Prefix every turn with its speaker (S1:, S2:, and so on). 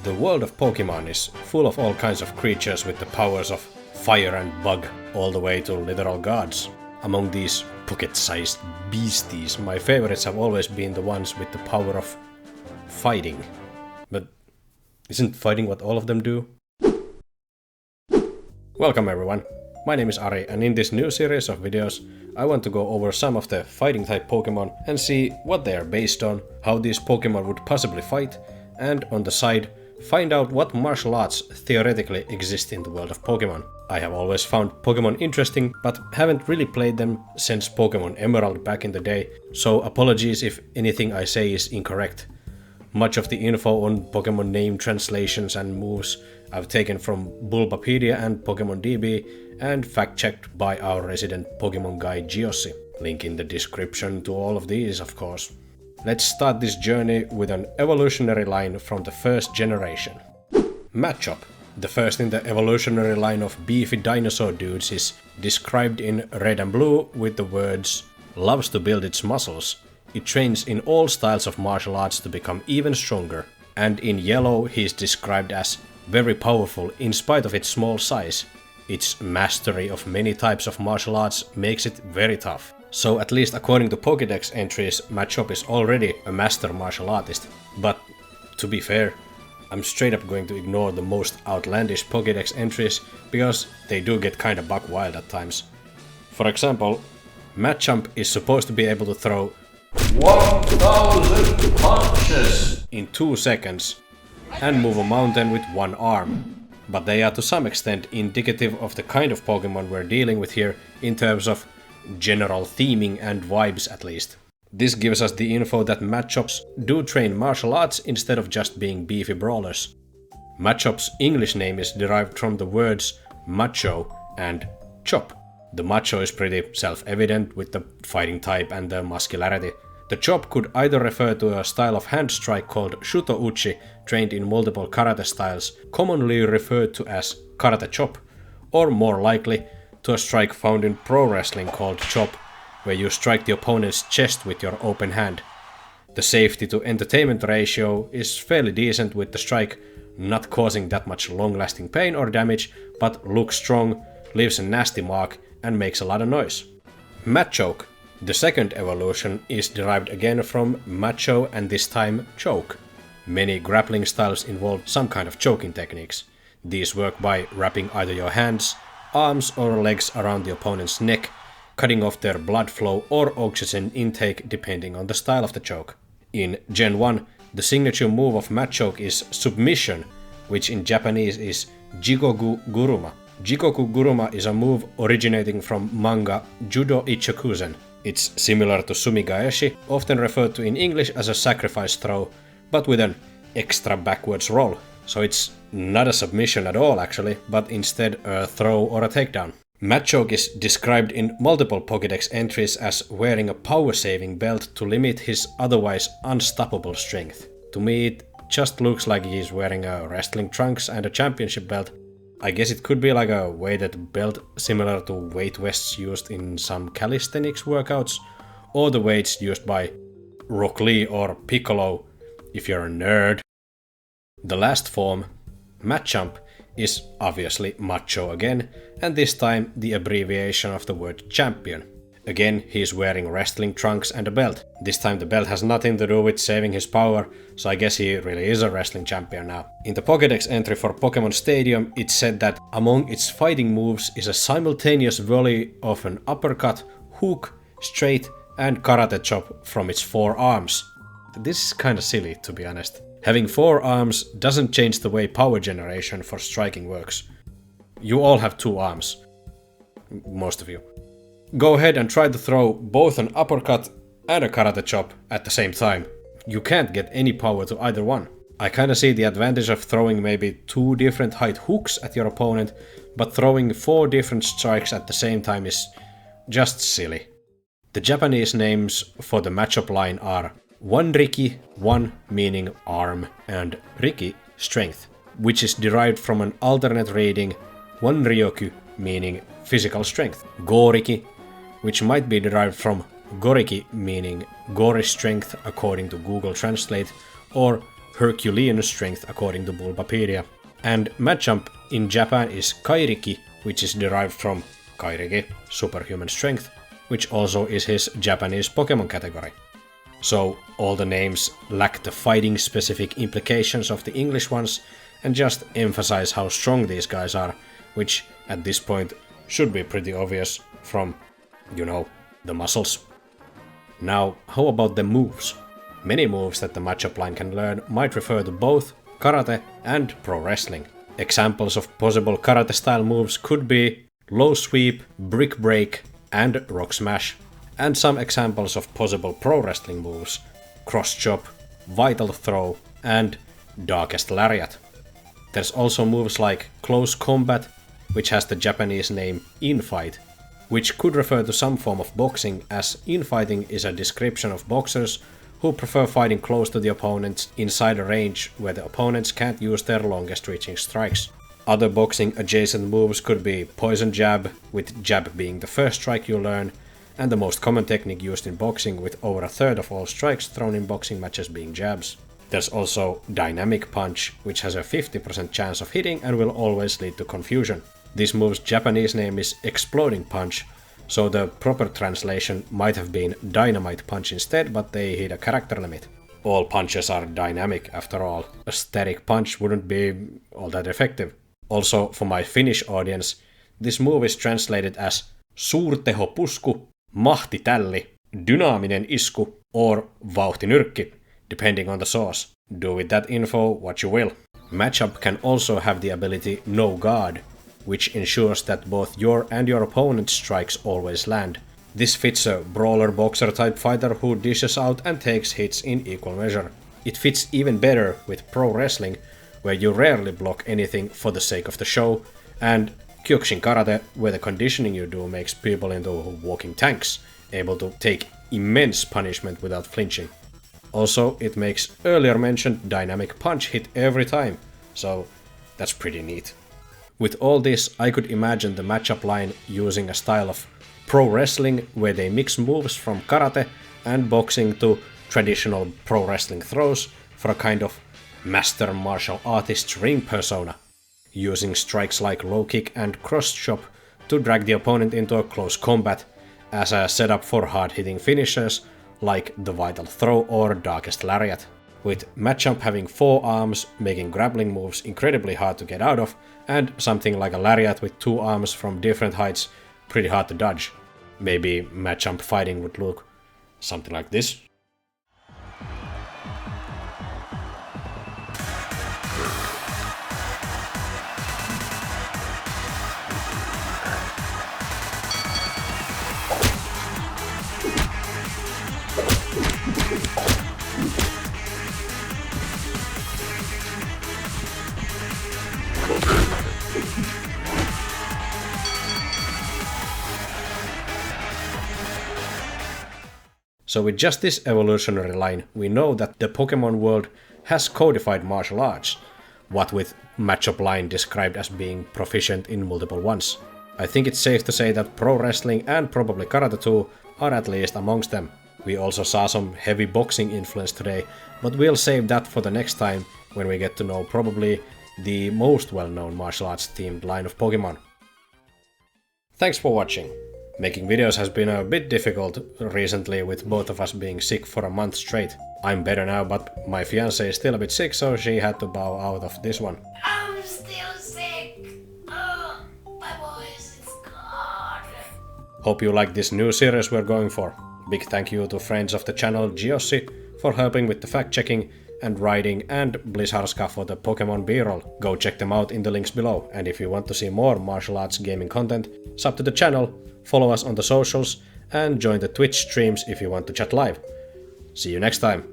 S1: The world of Pokémon is full of all kinds of creatures with the powers of fire and bug, all the way to literal gods. Among these pocket-sized beasties, my favorites have always been the ones with the power of fighting. But isn't fighting what all of them do? Welcome everyone, my name is Ari, and in this new series of videos I want to go over some of the fighting type Pokémon and see what they are based on, how these Pokémon would possibly fight, and on the side, find out what martial arts theoretically exist in the world of Pokémon. I have always found Pokémon interesting, but haven't really played them since Pokémon Emerald back in the day, so apologies if anything I say is incorrect. Much of the info on Pokémon name translations and moves I've taken from Bulbapedia and Pokémon DB and fact-checked by our resident Pokémon guy Geossi. Link in the description to all of these, of course. Let's start this journey with an evolutionary line from the first generation. Machop, the first in the evolutionary line of beefy dinosaur dudes, is described in red and blue with the words "loves to build its muscles. It trains in all styles of martial arts to become even stronger." And in yellow he is described as very powerful in spite of its small size. Its mastery of many types of martial arts makes it very tough. So at least according to Pokédex entries, Machop is already a master martial artist. But to be fair, I'm straight up going to ignore the most outlandish Pokédex entries because they do get kinda buck wild at times. For example, Machamp is supposed to be able to throw 1000 punches in 2 seconds and move a mountain with one arm. But they are to some extent indicative of the kind of Pokémon we're dealing with here in terms of general theming and vibes at least. This gives us the info that Machops do train martial arts instead of just being beefy brawlers. Machop's English name is derived from the words macho and chop. The macho is pretty self-evident with the fighting type and the muscularity. The chop could either refer to a style of hand strike called Shuto Uchi, trained in multiple karate styles, commonly referred to as karate chop, or more likely, to a strike found in pro wrestling called chop, where you strike the opponent's chest with your open hand. The safety to entertainment ratio is fairly decent with the strike not causing that much long-lasting pain or damage, but looks strong, leaves a nasty mark, and makes a lot of noise. Machoke, the second evolution, is derived again from macho and this time choke. Many grappling styles involve some kind of choking techniques. These work by wrapping either your hands, arms or legs around the opponent's neck, cutting off their blood flow or oxygen intake depending on the style of the choke. In Gen 1, the signature move of Machoke is submission, which in Japanese is Jikoku Guruma. Jikoku Guruma is a move originating from manga Judo Ichokuzen. It's similar to Sumigaeshi, often referred to in English as a sacrifice throw, but with an extra backwards roll. So it's not a submission at all actually, but instead a throw or a takedown. Machoke is described in multiple Pokédex entries as wearing a power-saving belt to limit his otherwise unstoppable strength. To me it just looks like he's wearing a wrestling trunks and a championship belt. I guess it could be like a weighted belt similar to weight vests used in some calisthenics workouts, or the weights used by Rock Lee or Piccolo if you're a nerd. The last form, Machamp, is obviously macho again, and this time the abbreviation of the word champion. Again, he's wearing wrestling trunks and a belt. This time the belt has nothing to do with saving his power, so I guess he really is a wrestling champion now. In the Pokédex entry for Pokémon Stadium, it said that among its fighting moves is a simultaneous volley of an uppercut, hook, straight, and karate chop from its 4 arms. This is kinda silly, to be honest. Having 4 arms doesn't change the way power generation for striking works. You all have 2 arms. Most of you. Go ahead and try to throw both an uppercut and a karate chop at the same time. You can't get any power to either one. I kinda see the advantage of throwing maybe 2 different height hooks at your opponent, but throwing 4 different strikes at the same time is just silly. The Japanese names for the Machop line are Wanriki, one meaning arm, and Riki, strength, which is derived from an alternate reading Wanryoku, meaning physical strength, Goriki, which might be derived from Goriki, meaning gory strength according to Google Translate, or Herculean strength according to Bulbapedia. And Machamp in Japan is Kairiki, which is derived from Kairiki, superhuman strength, which also is his Japanese Pokémon category. So all the names lack the fighting specific implications of the English ones and just emphasize how strong these guys are, which at this point should be pretty obvious from, you know, the muscles. Now, how about the moves? Many moves that the Machop line can learn might refer to both karate and pro wrestling. Examples of possible karate style moves could be low sweep, brick break, and rock smash. And some examples of possible pro wrestling moves: cross chop, vital throw, and darkest lariat. There's also moves like close combat, which has the Japanese name infight, which could refer to some form of boxing, as infighting is a description of boxers who prefer fighting close to the opponents inside a range where the opponents can't use their longest reaching strikes. Other boxing adjacent moves could be poison jab, with jab being the first strike you learn, and the most common technique used in boxing, with over a third of all strikes thrown in boxing matches being jabs. There's also dynamic punch, which has a 50% chance of hitting and will always lead to confusion. This move's Japanese name is exploding punch, so the proper translation might have been dynamite punch instead, but they hit a character limit. All punches are dynamic after all. A static punch wouldn't be all that effective. Also, for my Finnish audience, this move is translated as suurtehopusku, mahtitälli, dynaaminen isku, or vauhtinyrkki, depending on the source. Do with that info what you will. Machop can also have the ability No Guard, which ensures that both your and your opponent's strikes always land. This fits a brawler boxer type fighter who dishes out and takes hits in equal measure. It fits even better with pro wrestling, where you rarely block anything for the sake of the show, and Kyokushin Karate, where the conditioning you do makes people into walking tanks, able to take immense punishment without flinching. Also, it makes earlier mentioned dynamic punch hit every time, so that's pretty neat. With all this, I could imagine the Machop line using a style of pro wrestling where they mix moves from karate and boxing to traditional pro wrestling throws for a kind of master martial artist ring persona, using strikes like low kick and cross chop to drag the opponent into a close combat as a setup for hard-hitting finishers like the vital throw or darkest lariat. With Machamp having 4 arms, making grappling moves incredibly hard to get out of, and something like a lariat with 2 arms from different heights pretty hard to dodge. Maybe Machamp fighting would look something like this. So with just this evolutionary line, we know that the Pokémon world has codified martial arts, what with Machop line described as being proficient in multiple ones. I think it's safe to say that pro wrestling and probably karate too are at least amongst them. We also saw some heavy boxing influence today, but we'll save that for the next time when we get to know probably the most well-known martial arts themed line of Pokémon. Thanks for watching. Making videos has been a bit difficult recently with both of us being sick for a month straight. I'm better now, but my fiancée is still a bit sick, so she had to bow out of this one.
S2: I'm still sick. Oh, my voice is gone.
S1: Hope you like this new series we're going for. Big thank you to friends of the channel Geossi for helping with the fact-checking and writing, and Blizzharska for the Pokémon B-roll. Go check them out in the links below, and if you want to see more martial arts gaming content, sub to the channel, follow us on the socials, and join the Twitch streams if you want to chat live. See you next time!